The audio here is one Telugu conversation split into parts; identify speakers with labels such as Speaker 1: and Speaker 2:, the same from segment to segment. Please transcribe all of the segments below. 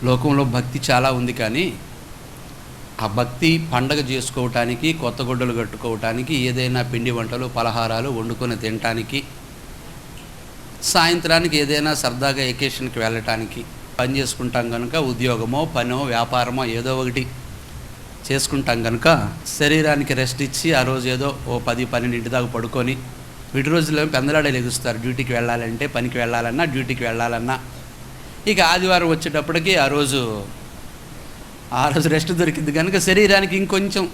Speaker 1: లోకంలో భక్తి చాలా ఉంది, కానీ ఆ భక్తి పండగ చేసుకోవటానికి, కొత్త గుడ్డలు కట్టుకోవటానికి, ఏదైనా పిండి వంటలు పలహారాలు వండుకొని తినటానికి, సాయంత్రానికి ఏదైనా సరదాగా ఎకేషన్కి వెళ్ళటానికి పని చేసుకుంటాం కనుక, ఉద్యోగమో పనో వ్యాపారమో ఏదో ఒకటి చేసుకుంటాం కనుక శరీరానికి రెస్ట్ ఇచ్చి ఆ రోజు ఏదో ఓ 10-12 దాకా పడుకొని, వీటి రోజుల్లో పెందలాడే లెగుస్తారు డ్యూటీకి వెళ్ళాలంటే, పనికి వెళ్ళాలన్నా, డ్యూటీకి వెళ్ళాలన్నా. ఇక ఆదివారం వచ్చేటప్పటికి ఆ రోజు రెస్ట్ దొరికింది కనుక శరీరానికి ఇంకొంచెం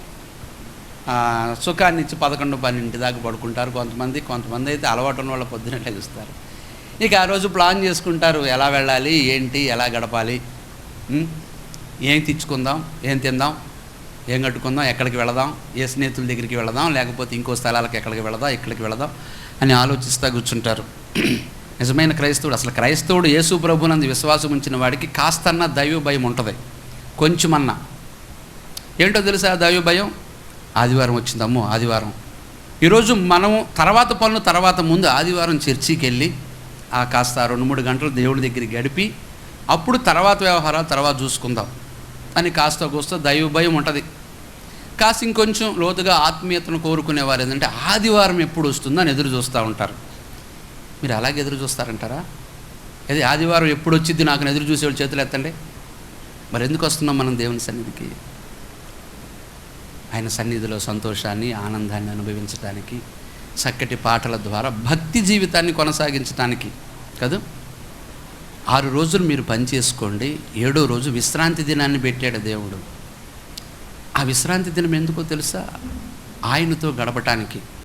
Speaker 1: సుఖాన్ని ఇచ్చి 11-12 దాకా పడుకుంటారు కొంతమంది అయితే అలవాటు ఉన్న వాళ్ళ పొద్దున లెగుస్తారు. ఇక ఆ రోజు ప్లాన్ చేసుకుంటారు, ఎలా వెళ్ళాలి, ఏంటి, ఎలా గడపాలి, ఏం తెచ్చుకుందాం, ఏం తిందాం, ఏం కట్టుకుందాం, ఎక్కడికి వెళదాం, ఏ స్నేహితుల దగ్గరికి వెళదాం, లేకపోతే ఇంకో స్థలాలకు ఎక్కడికి వెళదాం, ఎక్కడికి వెళదాం అని ఆలోచిస్తూ కూర్చుంటారు. నిజమైన క్రైస్తవుడు, అసలు క్రైస్తవుడు యేసు ప్రభునందు విశ్వాసం ఉంచిన వాడికి కాస్తన్నా దైవ భయం ఉంటుంది, కొంచెమన్నా. ఏంటో తెలుసా దైవ భయం? ఆదివారం వచ్చిందమ్మో ఆదివారం, ఈరోజు మనం తర్వాత పనులు తర్వాత ముందు ఆదివారం చర్చికి వెళ్ళి కాస్త 2-3 గంటలు దేవుడి దగ్గరికి గడిపి అప్పుడు తర్వాత వ్యవహారాలు తర్వాత చూసుకుందాం అని కాస్త కూస్త దైవ భయం ఉంటుంది. కాస్త ఇంకొంచెం లోతుగా ఆత్మీయతను కోరుకునేవారు ఏంటంటే ఆదివారం ఎప్పుడు వస్తుందో అని ఎదురు చూస్తూ ఉంటారు. మీరు అలాగే ఎదురు చూస్తారంటారా? అది ఆదివారం ఎప్పుడు వచ్చింది నాకు ఎదురు చూసేవాళ్ళు చేతులు ఎత్తండి. మరి ఎందుకు వస్తున్నాం మనం దేవుని సన్నిధికి? ఆయన సన్నిధిలో సంతోషాన్ని, ఆనందాన్ని అనుభవించడానికి, చక్కటి పాటల ద్వారా భక్తి జీవితాన్ని కొనసాగించడానికి కదా. 6 రోజులు మీరు పని చేసుకోండి, 7వ రోజు విశ్రాంతి దినాన్ని పెట్టాడు దేవుడు. ఆ విశ్రాంతి దినం ఎందుకో తెలుసా? ఆయనతో గడపటానికి.